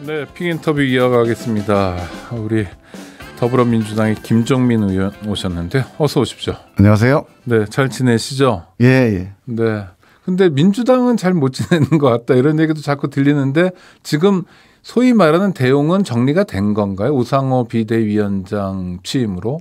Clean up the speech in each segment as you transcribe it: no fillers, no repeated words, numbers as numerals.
네, 픽인터뷰 이어가겠습니다. 우리 더불어민주당의 김종민 의원 오셨는데 어서 오십시오. 안녕하세요. 네, 잘 지내시죠? 예. 네. 근데 민주당은 잘 못 지내는 것 같다 이런 얘기도 자꾸 들리는데 지금 소위 말하는 대용은 정리가 된 건가요? 우상호 비대위원장 취임으로?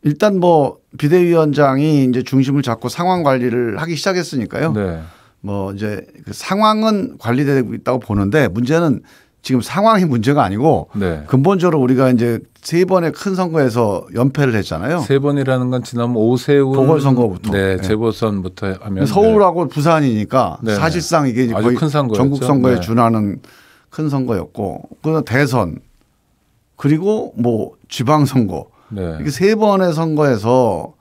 일단 뭐 비대위원장이 이제 중심을 잡고 상황 관리를 하기 시작했으니까요. 네. 뭐 이제 그 상황은 관리되고 있다고 보는데 문제는 지금 상황이 문제가 아니고 네. 근본적으로 우리가 이제 세 번의 큰 선거에서 연패를 했잖아요. 세 번이라는 건 지난번 오세훈 보궐선거부터. 네, 재보선부터 하면 서울하고 부산이니까 네. 사실상 이게 거의 큰 선거였죠. 전국 선거에 네. 준하는 큰 선거였고 그다음 대선 그리고 뭐 지방선거 네. 이렇게 세 번의 선거에서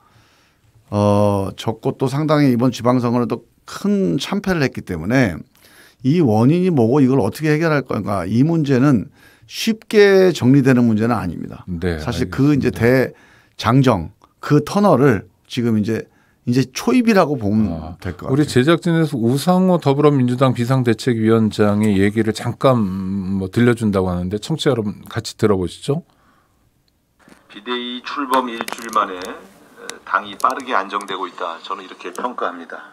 졌고 또 상당히 이번 지방선거는 또 큰 참패를 했기 때문에 이 원인이 뭐고 이걸 어떻게 해결할 건가 이 문제는 쉽게 정리되는 문제는 아닙니다. 네, 사실 알겠습니다. 그 이제 대장정 그 터널을 지금 이제 초입이라고 보면 될 것 같아요. 우리 제작진에서 우상호 더불어민주당 비상대책위원장의 얘기를 잠깐 뭐 들려준다고 하는데 청취자 여러분 같이 들어보시죠. 비대위 출범 일주일 만에 당이 빠르게 안정되고 있다. 저는 이렇게 평가합니다.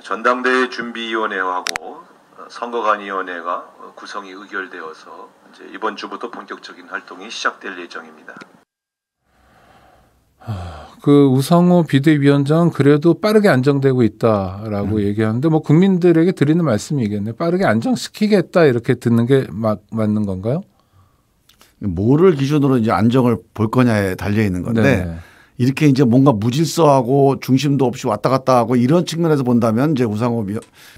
전당대회 준비위원회하고 선거관리위원회가 구성이 의결되어서 이제 이번 주부터 본격적인 활동이 시작될 예정입니다. 그 우상호 비대위원장은 그래도 빠르게 안정되고 있다라고 얘기하는데 뭐 국민들에게 드리는 말씀이겠네요. 빠르게 안정시키겠다 이렇게 듣는 게 맞는 건가요? 뭐를 기준으로 이제 안정을 볼 거냐에 달려 있는 건데 네. 이렇게 이제 뭔가 무질서하고 중심도 없이 왔다 갔다 하고 이런 측면에서 본다면 이제 우상호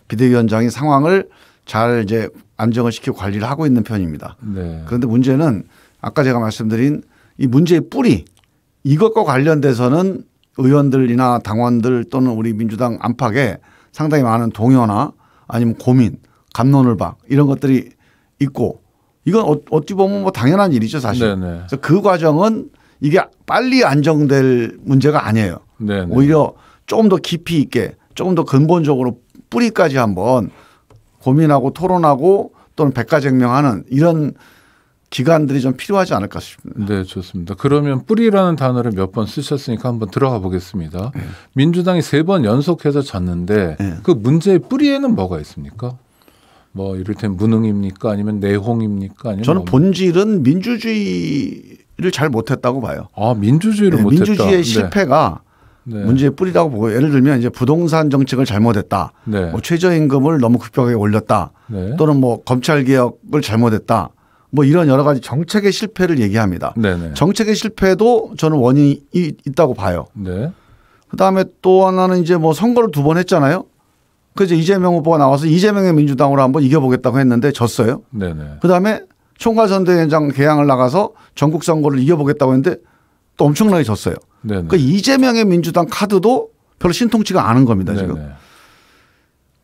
비대위원장이 상황을 잘 이제 안정을 시키고 관리를 하고 있는 편입니다. 네. 그런데 문제는 아까 제가 말씀드린 이 문제의 뿌리 이것과 관련돼서는 의원들이나 당원들 또는 우리 민주당 안팎에 상당히 많은 동요나 아니면 고민, 갑론을박 이런 것들이 있고 이건 어찌 보면 뭐 당연한 일이죠 사실. 네네. 그래서 그 과정은 이게 빨리 안정될 문제가 아니에요. 네네. 오히려 조금 더 깊이 있게 조금 더 근본적으로 뿌리까지 한번 고민하고 토론하고 또는 백가쟁명하는 이런 기간들이 좀 필요하지 않을까 싶습니다. 네, 좋습니다. 그러면 뿌리라는 단어를 몇 번 쓰셨으니까 한번 들어가 보겠습니다. 민주당이 세 번 연속해서 졌는데 그 문제의 뿌리에는 뭐가 있습니까? 뭐 이를테면 무능입니까? 아니면 내홍입니까? 아니면 저는 본질은 민주주의를 잘 못했다고 봐요. 아, 민주주의를 못했다. 민주주의의 실패가 네. 문제의 뿌리라고 보고 예를 들면 이제 부동산 정책을 잘못했다. 네. 뭐 최저임금을 너무 급격하게 올렸다. 네. 또는 뭐 검찰 개혁을 잘못했다. 뭐 이런 여러 가지 정책의 실패를 얘기합니다. 네네. 정책의 실패도 저는 원인이 있다고 봐요. 네. 그다음에 또 하나는 이제 뭐 선거를 두 번 했잖아요. 그래서 이재명 후보가 나와서 이재명의 민주당으로 한번 이겨보겠다고 했는데 졌어요. 네네. 그다음에 총괄선대위원장 개항을 나가서 전국 선거를 이겨보겠다고 했는데 또 엄청나게 졌어요. 네네. 그러니까 이재명의 민주당 카드도 별로 신통치가 않은 겁니다 네네. 지금.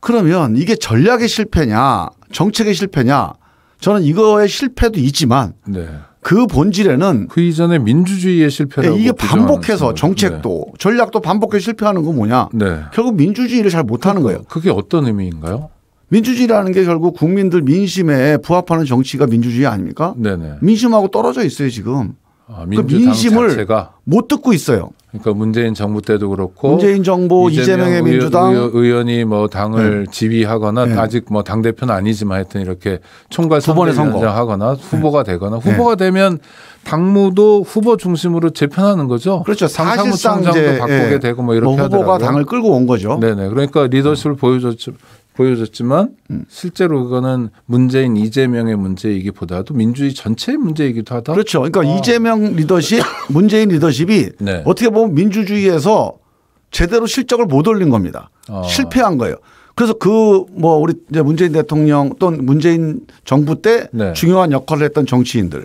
그러면 이게 전략의 실패냐 정책의 실패냐 저는 이거의 실패도 있지만 네. 그 본질에는 그 이전에 민주주의의 실패라고 이게 규정하는 반복해서 거죠. 정책도 전략도 반복해서 실패하는 건 뭐냐. 네. 결국 민주주의를 잘 못하는 거예요. 그게 어떤 의미인가요? 민주주의라는 게 결국 국민들 민심에 부합하는 정치가 민주주의 아닙니까? 네네. 민심하고 떨어져 있어요 지금. 아, 그 민주당 민심을 자체가 못 듣고 있어요. 그러니까 문재인 정부 때도 그렇고 문재인 정부 이재명의 민주당 의원이 뭐 당을 지휘하거나 네. 아직 뭐 당 대표는 아니지만 하여튼 이렇게 총괄 두 번의 선거. 선대위원장하거나 후보가 되거나 후보가 되면 당무도 후보 중심으로 재편하는 거죠. 그렇죠. 사실상 사무총장도 이제 바꾸게 되고 뭐 이렇게 후보가 하더라고요. 당을 끌고 온 거죠. 네네. 그러니까 리더십을 보여줬지만 실제로 그거는 문재인 이재명의 문제이기보다도 민주주의 전체의 문제이기도 하다. 그렇죠. 그러니까 이재명 리더십, 문재인 리더십이 네. 어떻게 보면 민주주의에서 제대로 실적을 못 올린 겁니다. 실패한 거예요. 그래서 그 뭐 우리 이제 문재인 대통령 또는 문재인 정부 때 네. 중요한 역할을 했던 정치인들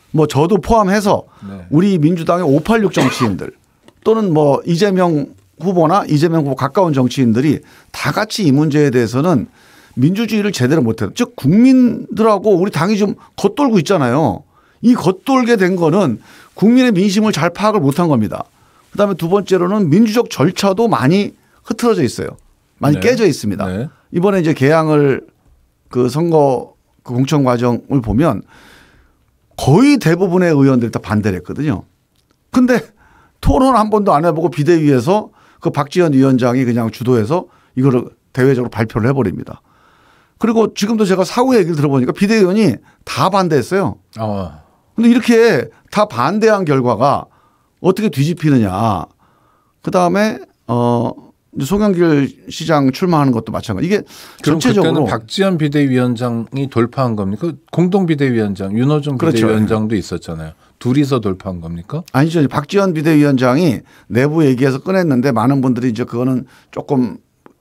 뭐 저도 포함해서 네. 우리 민주당의 586 정치인들 또는 뭐 이재명 후보나 이재명 후보 가까운 정치인들이 다 같이 이 문제에 대해서는 민주주의를 제대로 못해요. 즉 국민들하고 우리 당이 좀 겉돌고 있잖아요. 이 겉돌게 된 거는 국민의 민심을 잘 파악을 못한 겁니다. 그다음에 두 번째로는 민주적 절차도 많이 흐트러져 있어요. 많이 네. 깨져 있습니다. 네. 이번에 이제 개항을 그 선거 그 공천 과정을 보면 거의 대부분의 의원들이 다 반대를 했거든요. 근데 토론 한 번도 안 해보고 비대위에서 그 박지원 위원장이 그냥 주도해서 이거를 대외적으로 발표를 해버립니다. 그리고 지금도 제가 사후 얘기를 들어보니까 비대위원이 다 반대했어요. 근데 이렇게 다 반대한 결과가 어떻게 뒤집히느냐. 그다음에 송영길 시장 출마하는 것도 마찬가지. 이게 전체적으로 그때는 박지원 비대위원장이 돌파한 겁니까? 공동 비대위원장 윤호중 비대위원장도 그렇죠. 있었잖아요. 둘이서 돌파한 겁니까? 아니죠. 박지원 비대위원장이 내부 얘기해서 꺼냈는데 많은 분들이 이제 그거는 조금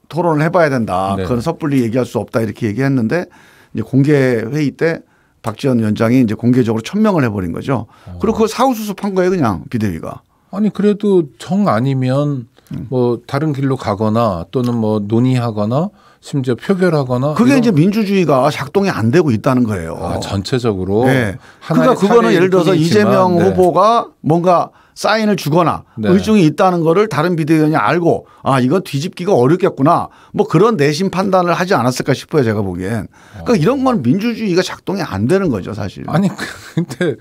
토론을 해봐야 된다. 네. 그건 섣불리 얘기할 수 없다 이렇게 얘기했는데 이제 공개 회의 때 박지원 위원장이 이제 공개적으로 천명을 해버린 거죠. 그리고 그걸 사후수습한 거예요, 그냥 비대위가. 아니 그래도 정 아니면 뭐 다른 길로 가거나 또는 뭐 논의하거나 심지어 표결하거나 그게 이제 민주주의가 작동이 안 되고 있다는 거예요. 전체적으로. 네. 그러니까 그거는 예를 들어서 이재명 네. 후보가 뭔가 사인을 주거나 네. 의중이 있다는 거를 다른 비대위원이 알고 이건 뒤집기가 어렵겠구나 뭐 그런 내심 판단을 하지 않았을까 싶어요, 제가 보기엔. 그러니까 이런 건 민주주의가 작동이 안 되는 거죠, 사실. 아니 근데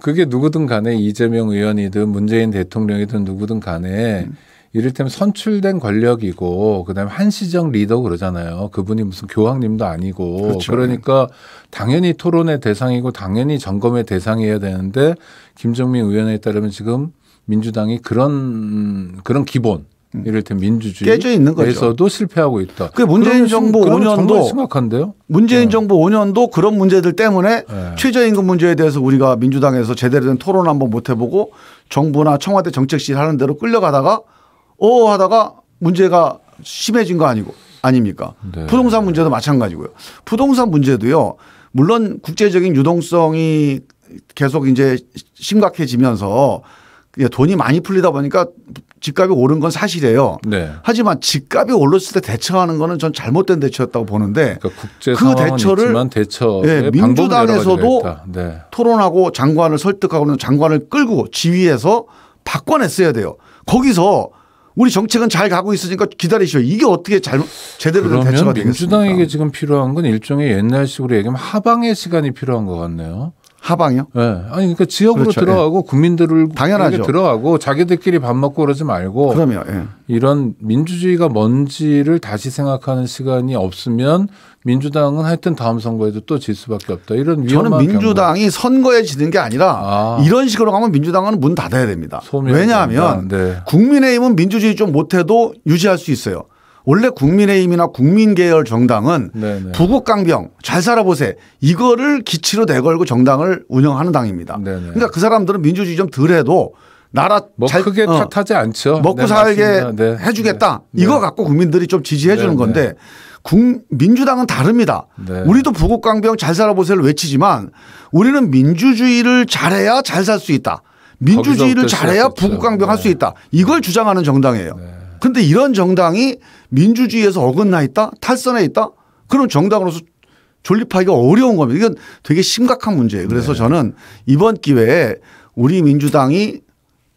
그게 누구든 간에 이재명 의원이든 문재인 대통령이든 누구든 간에 이를테면 선출된 권력이고 그다음에 한시정 리더 그러잖아요. 그분이 무슨 교황님도 아니고 그렇죠. 그러니까 당연히 토론의 대상이고 당연히 점검의 대상이어야 되는데 김정민 의원에 따르면 지금 민주당이 그런 기본 이를테면 민주주의에서도 실패하고 있다. 그 문재인 정부 5년도 정말 심각한데요. 문재인 정부 5년도 그런 문제들 때문에 최저임금 문제에 대해서 우리가 민주당에서 제대로 된 토론 한번 못 해보고 정부나 청와대 정책실 하는 대로 끌려가다가 하다가 문제가 심해진 거 아닙니까? 네. 부동산 문제도 마찬가지고요. 부동산 문제도요. 물론 국제적인 유동성이 계속 이제 심각해지면서 돈이 많이 풀리다 보니까 집값이 오른 건 사실이에요. 네. 하지만 집값이 올랐을 때 대처하는 거는 전 잘못된 대처였다고 보는데 그러니까 국제 상황은 있지만 대처의 민주당에서도 네. 토론하고 장관을 설득하고 장관을 끌고 지휘해서 바꿔냈어야 돼요. 거기서 우리 정책은 잘 가고 있으니까 기다리시오. 이게 어떻게 제대로 된 대처가 되겠습니까? 민주당에게 지금 필요한 건 일종의 옛날식으로 얘기하면 하방의 시간이 필요한 것 같네요. 하방이요? 네. 아니 그러니까 지역으로 그렇죠. 들어가고 국민들을 당연하죠. 들어가고 자기들끼리 밥 먹고 그러지 말고 그러면 이런 민주주의가 뭔지를 다시 생각하는 시간이 없으면 민주당은 하여튼 다음 선거에도 또 질 수밖에 없다. 이런 위험한 저는 민주당이 선거에 지는 게 아니라 이런 식으로 가면 민주당은 문 닫아야 됩니다. 왜냐하면 네. 국민의힘은 민주주의 좀 못해도 유지할 수 있어요. 원래 국민의힘이나 국민계열 정당은 네네. 부국강병 잘 살아보세 이거를 기치로 내걸고 정당을 운영하는 당입니다. 네네. 그러니까 그 사람들은 민주주의 좀 덜해도 나라 잘 크게 탓하지 않죠. 먹고 네, 살게 네. 해주겠다. 네. 이거 갖고 국민들이 좀 지지해 주는 건데 민주당은 다릅니다. 네. 우리도 부국강병 잘 살아보세를 외치지만 우리는 민주주의를 잘해야 잘 살 수 있다. 민주주의를 잘해야 부국강병 할 수 있다. 이걸 주장하는 정당이에요. 그런데 이런 정당이 민주주의에서 어긋나 있다? 탈선해 있다? 그런 정당으로서 존립하기가 어려운 겁니다. 이건 되게 심각한 문제예요. 그래서 저는 이번 기회에 우리 민주당이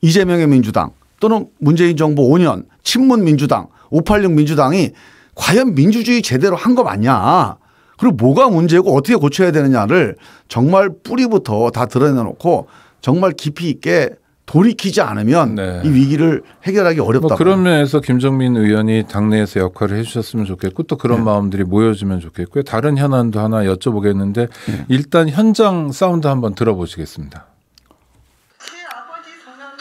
이재명의 민주당 또는 문재인 정부 5년 친문 민주당 586 민주당이 과연 민주주의 제대로 한 거 맞냐. 그리고 뭐가 문제고 어떻게 고쳐야 되느냐를 정말 뿌리부터 다 드러내놓고 정말 깊이 있게 돌이키지 않으면 이 위기를 해결하기 어렵다. 그런 면에서 김정민 의원이 당내에서 역할을 해 주셨으면 좋겠고 또 그런 마음들이 모여주면 좋겠고요. 다른 현안도 하나 여쭤보겠는데 일단 현장 사운드 한번 들어보시겠습니다. 제 아버지 전화는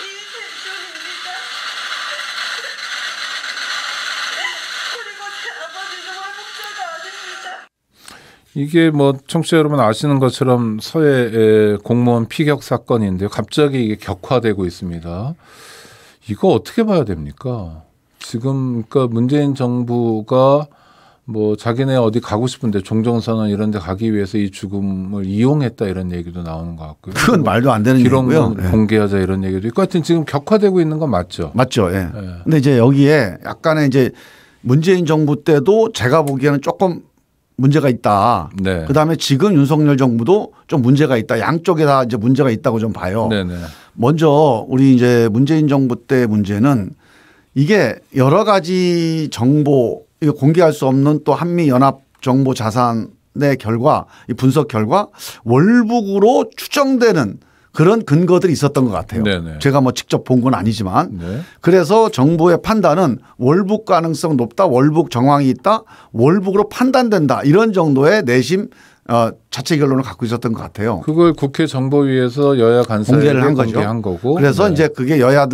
이재준입니다. 그리고 제 아버지는 월북자가 아닙니다. 이게 뭐 청취자 여러분 아시는 것처럼 서해 공무원 피격 사건인데요. 갑자기 이게 격화되고 있습니다. 이거 어떻게 봐야 됩니까? 지금 그러니까 문재인 정부가 뭐 자기네 어디 가고 싶은데 종전선언 이런 데 가기 위해서 이 죽음을 이용했다 이런 얘기도 나오는 것 같고요. 그건 말도 안 되는 얘기고요. 기록문 공개하자 이런 얘기도 있고 하여튼 지금 격화되고 있는 건 맞죠. 맞죠. 예. 근데 이제 여기에 약간의 이제 문재인 정부 때도 제가 보기에는 조금 문제가 있다. 네. 그다음에 지금 윤석열 정부도 좀 문제가 있다. 양쪽에 다 이제 문제가 있다고 좀 봐요. 네네. 먼저 우리 이제 문재인 정부 때 문제는 이게 여러 가지 정보 이거 공개할 수 없는 또 한미 연합 정보 자산의 결과 이 분석 결과 월북으로 추정되는 그런 근거들이 있었던 것 같아요. 네네. 제가 뭐 직접 본 건 아니지만 네. 그래서 정부의 판단은 월북 가능성 높다, 월북 정황이 있다, 월북으로 판단된다 이런 정도의 내심 자체 결론을 갖고 있었던 것 같아요. 그걸 국회 정보위에서 여야 간사에게 공개를 한 거죠. 공개한 거고. 그래서 네. 이제 그게 여야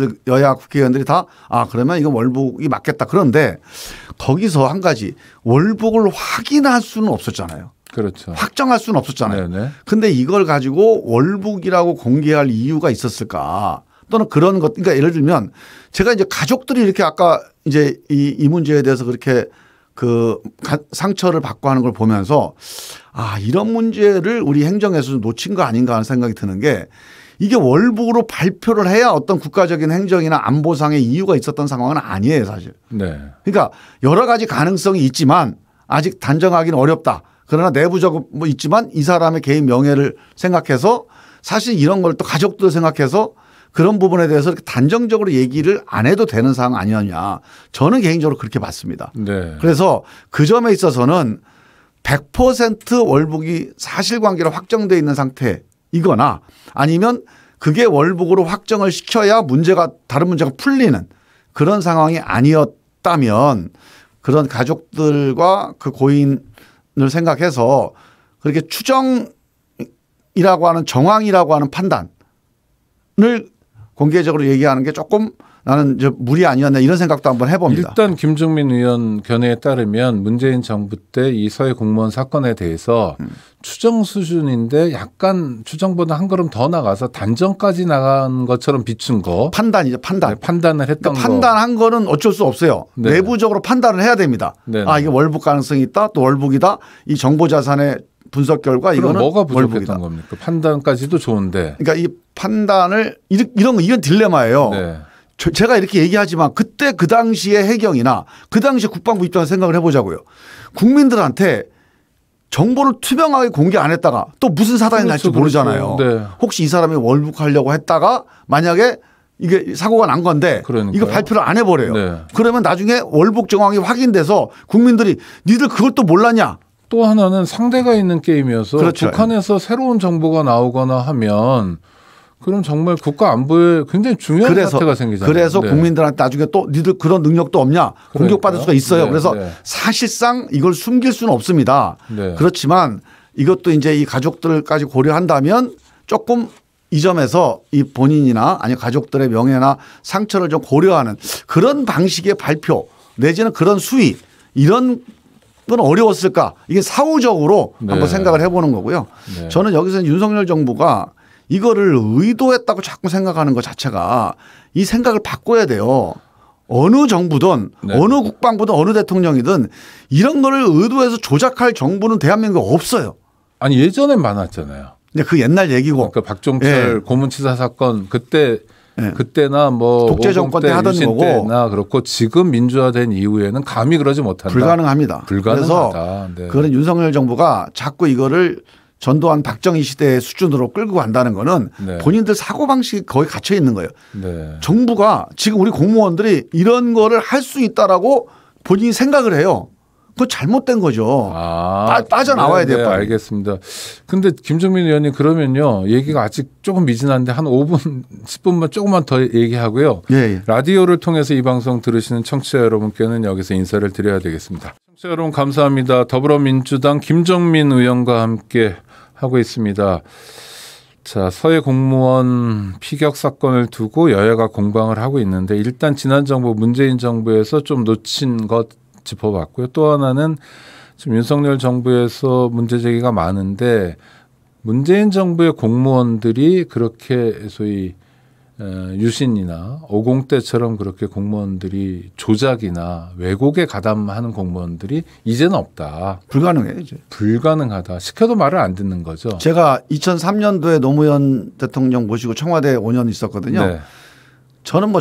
국회의원들이 다 그러면 이건 월북이 맞겠다. 그런데 거기서 한 가지 월북을 확인할 수는 없었잖아요. 그렇죠. 확정할 수는 없었잖아요. 네네. 근데 이걸 가지고 월북이라고 공개할 이유가 있었을까? 또는 그런 것, 그러니까 예를 들면 제가 이제 가족들이 이렇게 아까 이제 이 문제에 대해서 그렇게 그 상처를 받고 하는 걸 보면서 이런 문제를 우리 행정에서 놓친 거 아닌가 하는 생각이 드는 게 이게 월북으로 발표를 해야 어떤 국가적인 행정이나 안보상의 이유가 있었던 상황은 아니에요, 사실. 네. 그러니까 여러 가지 가능성이 있지만 아직 단정하기는 어렵다. 그러나 내부적으로 뭐 있지만 이 사람의 개인 명예를 생각해서 사실 이런 걸 또 가족도 생각해서 그런 부분에 대해서 이렇게 단정적으로 얘기를 안 해도 되는 상황 아니었냐. 저는 개인적으로 그렇게 봤습니다. 네. 그래서 그 점에 있어서는 100% 월북이 사실관계로 확정되어 있는 상태이거나 아니면 그게 월북으로 확정을 시켜야 다른 문제가 풀리는 그런 상황이 아니었다면 그런 가족들과 그 고인을 생각해서 그렇게 추정이라고 하는 정황이라고 하는 판단을 공개적으로 얘기하는 게 조금 나는 무리 아니었나 이런 생각도 한번 해봅니다. 일단 김종민 의원 견해에 따르면 문재인 정부 때 이 서해 공무원 사건에 대해서 추정 수준인데 약간 추정보다 한 걸음 더 나가서 단정까지 나간 것처럼 비춘 거. 판단이죠. 판단. 네, 판단을 했던 그러니까 판단한 거는 어쩔 수 없어요. 네. 내부적으로 판단을 해야 됩니다. 네. 이게 월북 가능성이 있다. 또 월북이다. 이 정보자산의 분석 결과 그럼 이거는 뭐가 부족했던 월북이다. 겁니까? 판단까지도 좋은데. 그러니까 이 판단을 이건 딜레마예요. 네. 제가 이렇게 얘기하지만 그때 그 당시의 해경이나 그 당시 국방부 입장에서 생각을 해보자고요. 국민들한테 정보를 투명하게 공개 안 했다가 또 무슨 사단이 날지 모르잖아요. 네. 혹시 이 사람이 월북하려고 했다가 만약에 이게 사고가 난 건데 그러니까요. 이거 발표를 안 해버려요. 네. 그러면 나중에 월북 정황이 확인돼서 국민들이 니들 그걸 또 몰랐냐. 또 하나는 상대가 있는 게임이어서 그렇죠. 북한에서 새로운 정보가 나오거나 하면 그럼 정말 국가 안보에 굉장히 중요한 사태가 생기잖아요. 그래서 네. 국민들한테 나중에 또 니들 그런 능력도 없냐 공격받을 수가 있어요. 네, 그래서 네. 사실상 이걸 숨길 수는 없습니다. 네. 그렇지만 이것도 이제 이 가족들까지 고려한다면 조금 이 점에서 이 본인이나 아니 가족들의 명예나 상처를 좀 고려하는 그런 방식의 발표 내지는 그런 수위 이런 건 어려웠을까 이게 사후적으로 네. 한번 생각을 해보는 거고요. 네. 저는 여기서 윤석열 정부가 이거를 의도했다고 자꾸 생각하는 것 자체가 이 생각을 바꿔야 돼요. 어느 정부든 네. 어느 국방부든 어느 대통령이든 이런 거를 의도해서 조작할 정부는 대한민국에 없어요. 아니 예전엔 많았잖아요. 근데 그 옛날 얘기고. 그러니까 박종철 예. 고문치사 사건 그때 예. 그때나 뭐 독재 정권 때 하던 유신 거고. 때나 그렇고 지금 민주화된 이후에는 감히 그러지 못한다. 불가능합니다. 불가능하다. 그래서 네. 그런 윤석열 정부가 자꾸 이거를 전두환 박정희 시대의 수준으로 끌고 간다는 거는 네. 본인들 사고방식이 거의 갇혀 있는 거예요. 네. 정부가 지금 우리 공무원들이 이런 거를 할 수 있다라고 본인이 생각을 해요. 그거 잘못된 거죠. 빠져나와야 돼요. 빨리. 알겠습니다. 근데 김종민 의원님 그러면요. 얘기가 아직 조금 미진한데 한 5분, 10분만 조금만 더 얘기하고요. 예. 라디오를 통해서 이 방송 들으시는 청취자 여러분께는 여기서 인사를 드려야 되겠습니다. 청취자 여러분 감사합니다. 더불어민주당 김종민 의원과 함께 하고 있습니다. 자, 서해 공무원 피격 사건을 두고 여야가 공방을 하고 있는데 일단 지난 정부 문재인 정부에서 좀 놓친 것 짚어봤고요. 또 하나는 지금 윤석열 정부에서 문제 제기가 많은데 문재인 정부의 공무원들이 그렇게 소위 유신이나 50 때처럼 그렇게 공무원들이 조작이나 왜곡에 가담하는 공무원들이 이제는 없다. 불가능해요. 이제. 불가능하다. 시켜도 말을 안 듣는 거죠. 제가 2003년도에 노무현 대통령 모시고 청와대 5년 있었거든요. 네. 저는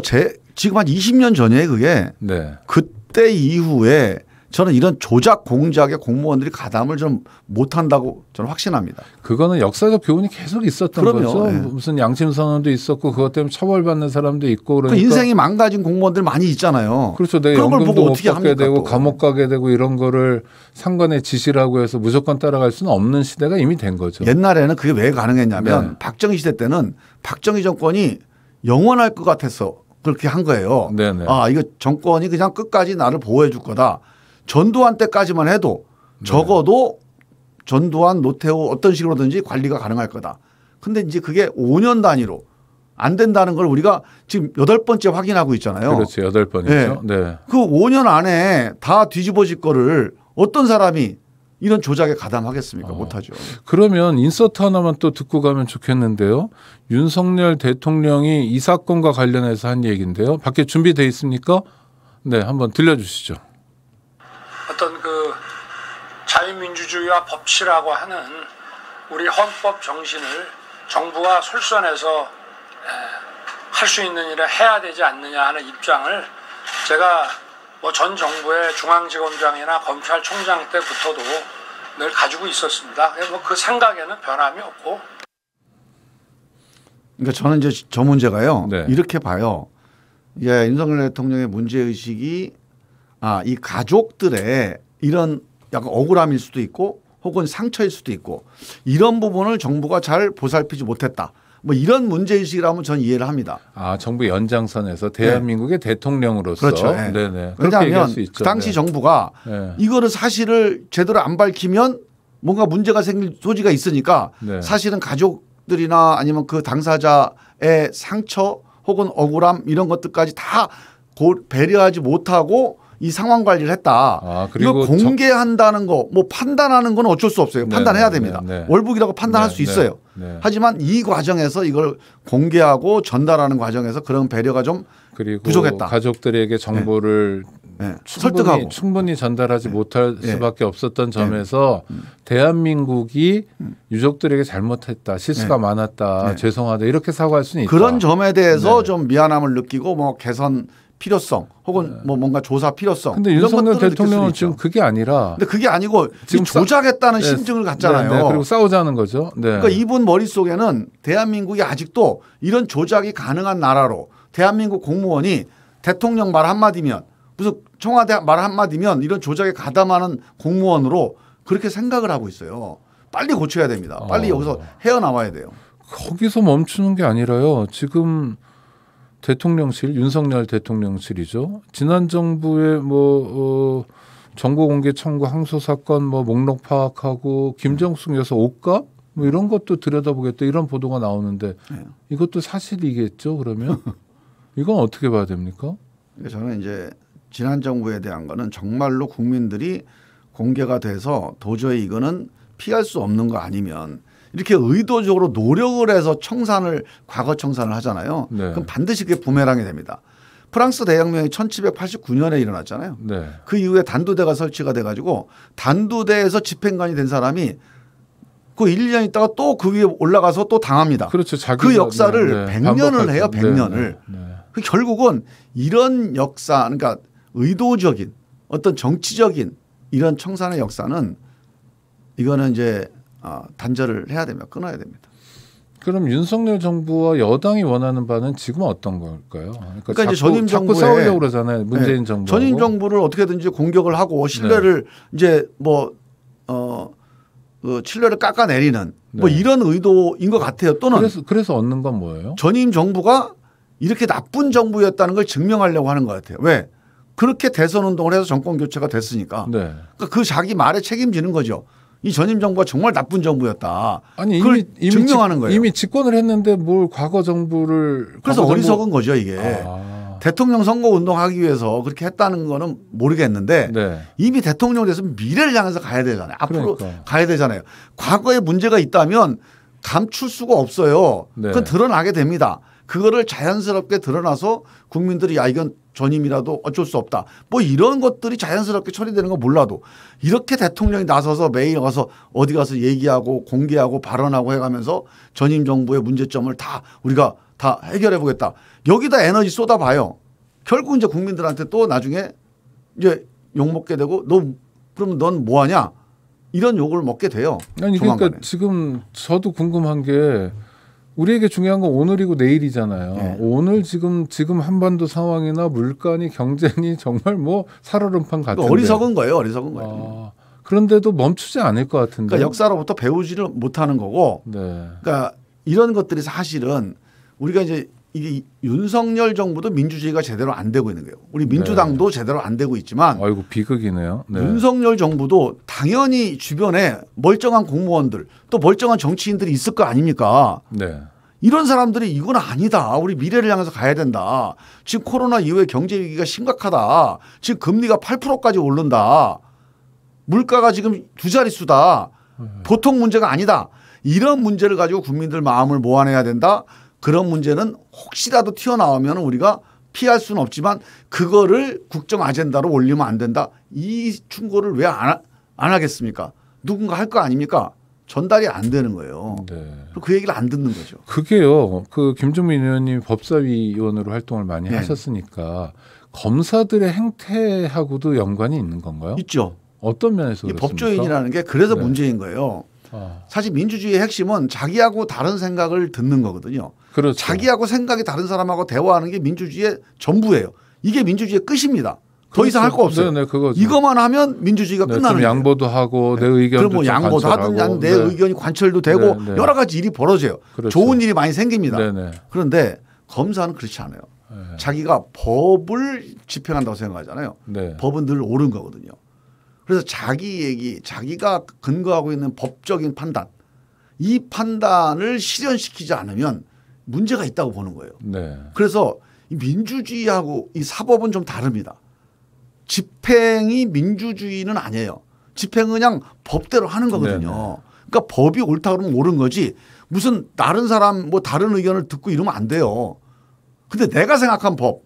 지금 한 20년 전이에요. 그게. 네. 그때 이후에 저는 이런 조작 공작에 공무원들이 가담을 좀 못한다고 저는 확신합니다. 그거는 역사적 교훈이 계속 있었던 그럼요. 거죠. 예. 무슨 양심 선언도 있었고 그것 때문에 처벌받는 사람도 있고 그러니까 인생이 망가진 공무원들 많이 있잖아요. 그렇죠. 내가 그런 걸 연금도 보고 못 어떻게 받게 합니까, 되고 또. 감옥 가게 되고 이런 거를 상관의 지시라고 해서 무조건 따라갈 수는 없는 시대가 이미 된 거죠. 옛날에는 그게 왜 가능했냐면 네. 박정희 시대 때는 박정희 정권이 영원할 것 같아서 그렇게 한 거예요. 네네. 아, 이거 정권이 그냥 끝까지 나를 보호해 줄 거다. 전두환 때까지만 해도 적어도 전두환, 노태우 어떤 식으로든지 관리가 가능할 거다. 근데 이제 그게 5년 단위로 안 된다는 걸 우리가 지금 8번째 확인하고 있잖아요. 그렇죠. 8번이죠. 네. 그 5년 안에 다 뒤집어질 거를 어떤 사람이 이런 조작에 가담하겠습니까? 못하죠. 그러면 인서트 하나만 또 듣고 가면 좋겠는데요. 윤석열 대통령이 이 사건과 관련해서 한 얘기인데요. 밖에 준비돼 있습니까? 네, 한번 들려주시죠. 어떤 그 자유민주주의와 법치라고 하는 우리 헌법 정신을 정부가 솔선해서 할 수 있는 일을 해야 되지 않느냐 하는 입장을 제가 뭐 전 정부의 중앙지검장이나 검찰총장 때부터도 늘 가지고 있었습니다. 뭐 그 생각에는 변함이 없고. 그러니까 저는 이제 저 문제가요. 네. 이렇게 봐요. 예, 윤석열 대통령의 문제의식이 이 가족들의 이런 약간 억울함일 수도 있고 혹은 상처일 수도 있고 이런 부분을 정부가 잘 보살피지 못했다. 뭐 이런 문제의식이라면 저는 이해를 합니다. 아, 정부 연장선에서 대한민국의 대통령으로서. 그렇죠. 네. 네네. 그렇게 얘기할 왜냐하면 수 있죠. 그 당시 네. 정부가 네. 이거를 사실을 제대로 안 밝히면 뭔가 문제가 생길 소지가 있으니까 네. 사실은 가족들이나 아니면 그 당사자의 상처 혹은 억울함 이런 것들까지 다 배려하지 못하고 이 상황 관리를 했다. 아, 그리고 이거 공개한다는 거 뭐 판단하는 건 어쩔 수 없어요. 네, 판단해야 네, 됩니다. 네, 네. 월북이라고 판단할 네, 수 있어요. 네, 네. 하지만 이 과정에서 이걸 공개하고 전달하는 과정에서 그런 배려가 좀 그리고 부족했다. 가족들에게 정보를 네. 설득하고 충분히 전달하지 못할 네. 수밖에 없었던 점에서 대한민국이 유족들에게 잘못했다, 실수가 네. 많았다, 네. 죄송하다 이렇게 사과할 수는 있다. 그런 점에 대해서 네. 좀 미안함을 느끼고 뭐 개선 필요성 혹은 뭐 뭔가 조사 필요성. 근데 이런 윤석열 것들을 느낄 대통령은 수는 지금 있죠. 그게 아니라 근데 그게 아니고 지금 지금 조작했다는 네. 심증을 갖잖아요. 네, 네. 그리고 싸우자는 거죠. 네. 그러니까 이분 머릿속에는 대한민국이 아직도 이런 조작이 가능한 나라로 대한민국 공무원이 대통령 말 한마디면 무슨 청와대 말 한마디면 이런 조작에 가담하는 공무원으로 그렇게 생각을 하고 있어요. 빨리 고쳐야 됩니다. 빨리 여기서 헤어나와야 돼요. 거기서 멈추는 게 아니라요. 지금 대통령실, 윤석열 대통령실이죠. 지난 정부의 정보 공개 청구 항소 사건 목록 파악하고 김정숙 여사 옷값 이런 것도 들여다보겠다 이런 보도가 나오는데 이것도 사실이겠죠. 그러면 이건 어떻게 봐야 됩니까? 저는 이제 지난 정부에 대한 거는 정말로 국민들이 공개가 돼서 도저히 이거는 피할 수 없는 거 아니면 이렇게 의도적으로 노력을 해서 과거 청산을 하잖아요. 네. 그럼 반드시 그게 부메랑이 됩니다. 프랑스 대혁명이 1789년에 일어났잖아요. 네. 그 이후에 단두대가 설치가 돼가지고 단두대에서 집행관이 된 사람이 그 1년 있다가 또 그 위에 올라가서 또 당합니다. 그렇죠. 그 역사를 100년을 해요. 100년을. 그 결국은 이런 역사 그러니까 의도적인 어떤 정치적인 이런 청산의 역사는 이거는 이제 단절을 해야 됩니다. 끊어야 됩니다. 그럼 윤석열 정부와 여당이 원하는 바는 지금 어떤 걸까요? 그러니까 이제 전임 자꾸 정부에 싸우려고 그러잖아요. 문재인 정부. 전임 정부를 어떻게든지 공격을 하고 신뢰를 이제 신뢰를 깎아내리는 뭐 이런 의도인 것 같아요. 또는 그래서 얻는 건 뭐예요? 전임 정부가 이렇게 나쁜 정부였다는 걸 증명하려고 하는 것 같아요. 왜? 그렇게 대선 운동을 해서 정권 교체가 됐으니까. 네. 그러니까 그 자기 말에 책임지는 거죠. 이 전임 정부가 정말 나쁜 정부였다. 아니 그걸 증명하는 거예요. 이미 집권을 했는데 뭘 과거 정부를 그래서 어리석은 거죠 이게. 대통령 선거 운동하기 위해서 그렇게 했다는 거는 모르겠는데 네. 이미 대통령 돼서 미래를 향해서 가야 되잖아요. 앞으로 그러니까. 가야 되잖아요. 과거에 문제가 있다면 감출 수가 없어요. 네. 그건 드러나게 됩니다. 그거를 자연스럽게 드러나서 국민들이 이건 전임이라도 어쩔 수 없다. 뭐 이런 것들이 자연스럽게 처리되는 건 몰라도 이렇게 대통령이 나서서 매일 가서 어디 가서 얘기하고 공개하고 발언하고 해가면서 전임 정부의 문제점을 다 우리가 다 해결해 보겠다. 여기다 에너지 쏟아봐요. 결국 이제 국민들한테 또 나중에 이제 욕 먹게 되고 그럼 넌 뭐하냐 이런 욕을 먹게 돼요. 아니 조만간에. 그러니까 지금 저도 궁금한 게 우리에게 중요한 건 오늘이고 내일이잖아요. 네. 오늘 지금 한반도 상황이나 물가니 경제니 정말 뭐 살얼음판 같은데. 어리석은 거예요. 어리석은 거예요. 그런데도 멈추지 않을 것 같은데. 그러니까 역사로부터 배우지를 못하는 거고. 네. 그러니까 이런 것들이 사실은 우리가 이제 이게 윤석열 정부도 민주주의가 제대로 안 되고 있는 거예요. 우리 민주당도 제대로 안 되고 있지만 아이고 비극이네요. 네. 윤석열 정부도 당연히 주변에 멀쩡한 공무원들 또 멀쩡한 정치인들이 있을 거 아닙니까? 네. 이런 사람들이 이건 아니다. 우리 미래를 향해서 가야 된다. 지금 코로나 이후에 경제 위기가 심각하다. 지금 금리가 8%까지 오른다. 물가가 지금 두 자릿수다. 보통 문제가 아니다. 이런 문제를 가지고 국민들 마음을 모아내야 된다. 그런 문제는 혹시라도 튀어나오면 우리가 피할 수는 없지만 그거를 국정 아젠다로 올리면 안 된다. 이 충고를 왜 안 하겠습니까? 누군가 할 거 아닙니까? 전달이 안 되는 거예요. 네. 그 얘기를 안 듣는 거죠. 그게요. 그 김종민 의원님 법사위원으로 활동을 많이 네. 하셨으니까 검사들의 행태하고도 연관이 있는 건가요? 있죠. 어떤 면에서 이 그렇습니까? 법조인이라는 게 그래서 네. 문제인 거예요. 아, 사실 민주주의의 핵심은 자기하고 다른 생각을 듣는 거거든요. 그렇죠. 자기하고 생각이 다른 사람하고 대화하는 게 민주주의의 전부예요. 이게 민주주의의 끝입니다. 더 이상 할 거 없어요. 네네, 그거죠. 이거만 하면 민주주의가 네, 끝나는 좀 거예요. 양보도 하고 내 의견도 그럼 뭐 좀 양보도 관철하고. 하든 내 네. 의견이 관철도 되고 네, 네. 여러 가지 일이 벌어져요. 그렇죠. 좋은 일이 많이 생깁니다. 네네. 그런데 검사는 그렇지 않아요. 네. 자기가 법을 집행한다고 생각하잖아요. 네. 법은 늘 옳은 거거든요. 그래서 자기 얘기, 자기가 근거하고 있는 법적인 판단, 이 판단을 실현시키지 않으면 문제가 있다고 보는 거예요. 네. 그래서 이 민주주의하고 이 사법은 좀 다릅니다. 집행이 민주주의는 아니에요. 집행은 그냥 법대로 하는 거거든요. 네네. 그러니까 법이 옳다 그러면 옳은 거지 무슨 다른 사람 뭐 다른 의견을 듣고 이러면 안 돼요. 근데 내가 생각한 법,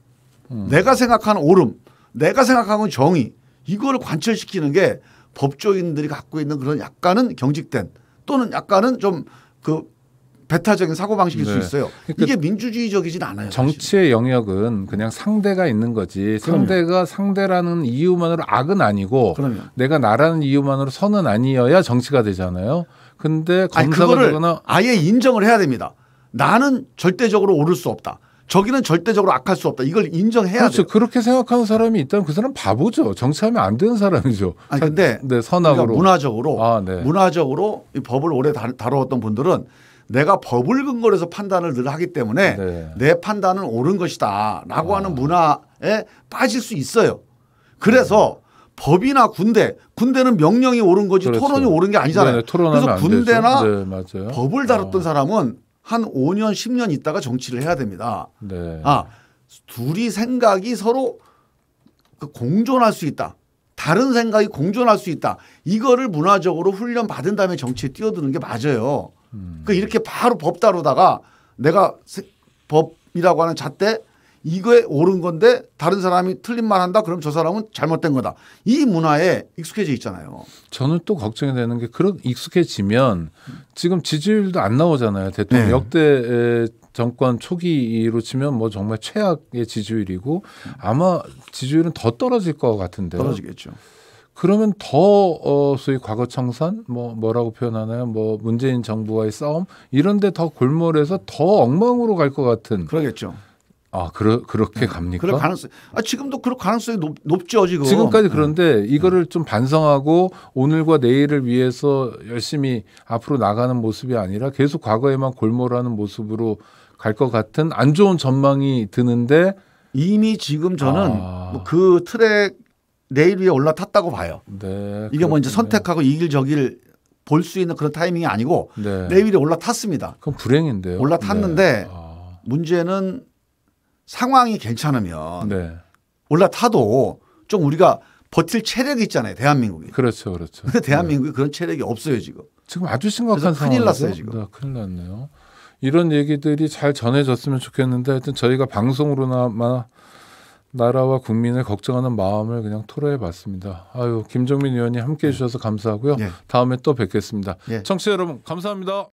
내가 생각한 옳음, 내가 생각한 정의 이걸 관철시키는 게 법조인들이 갖고 있는 그런 약간은 경직된 또는 약간은 좀 그 배타적인 사고방식일 수 네. 있어요. 그러니까 이게 민주주의적이진 않아요. 정치의 영역은 그냥 상대가 있는 거지. 상대가 상대라는 이유만으로 악은 아니고 그러면 내가 나라는 이유만으로 선은 아니어야 정치가 되잖아요. 근데 아니, 검사가 그거를 되거나 아예 인정을 해야 됩니다. 나는 절대적으로 옳을 수 없다. 저기는 절대적으로 악할 수 없다. 이걸 인정해야 그렇죠. 돼요. 그렇게 생각하는 사람이 있다면 그 사람 바보죠. 정치하면 안 되는 사람이죠. 아니 근데 네, 선악으로. 우리가 문화적으로 네. 문화적으로 이 법을 오래 다뤄왔던 분들은 내가 법을 근거로 해서 판단을 늘 하기 때문에 네. 내 판단은 옳은 것이다라고 하는 문화에 빠질 수 있어요. 그래서 법이나 군대는 명령이 옳은 거지 그렇죠. 토론이 옳은 게 아니잖아요. 네, 토론하면 그래서 안 군대나 되죠. 네, 맞아요. 법을 다뤘던 사람은 한 5년 10년 있다가 정치를 해야 됩니다. 네. 둘이 생각이 서로 공존할 수 있다. 다른 생각이 공존할 수 있다. 이거를 문화적으로 훈련 받은 다음에 정치에 뛰어드는 게 맞아요. 그러니까 이렇게 바로 법 다루다가 내가 법이라고 하는 잣대 이거에 옳은 건데 다른 사람이 틀린 말 한다. 그럼 저 사람은 잘못된 거다. 이 문화에 익숙해져 있잖아요. 저는 또 걱정이 되는 게 그런 익숙해지면 지금 지지율도 안 나오잖아요. 대통령 네. 역대 정권 초기로 치면 뭐 정말 최악의 지지율이고 아마 지지율은 더 떨어질 것 같은데요. 떨어지겠죠. 그러면 더 소위 과거 청산 뭐라고 표현하나요? 뭐 문재인 정부와의 싸움 이런데 더 골몰해서 더 엉망으로 갈 것 같은. 그러겠죠. 그렇게 갑니까? 그럴 가능성. 지금도 그럴 가능성이 높죠 지금. 지금까지 그런데 이거를 좀 반성하고 오늘과 내일을 위해서 열심히 앞으로 나가는 모습이 아니라 계속 과거에만 골몰하는 모습으로 갈 것 같은 안 좋은 전망이 드는데 이미 지금 저는 그 트랙 레일 위에 올라탔다고 봐요. 네, 이게 뭐 이제 그렇군요. 선택하고 이길 저길 볼 수 있는 그런 타이밍이 아니고 네. 레일 위에 올라탔습니다. 그건 불행인데요. 올라탔는데 네. 문제는 상황이 괜찮으면 네. 올라타도 좀 우리가 버틸 체력이 있잖아요. 대한민국이. 그렇죠, 그렇죠. 근데 대한민국이 그런 체력이 없어요 지금. 지금 아주 심각한 그래서 큰일 상황이죠. 났어요, 지금. 네, 큰일 났네요. 이런 얘기들이 잘 전해졌으면 좋겠는데 하여튼 저희가 방송으로나마 나라와 국민을 걱정하는 마음을 그냥 토로해봤습니다. 아유, 김종민 의원님 함께해 주셔서 감사하고요. 예. 다음에 또 뵙겠습니다. 예. 청취자 여러분 감사합니다.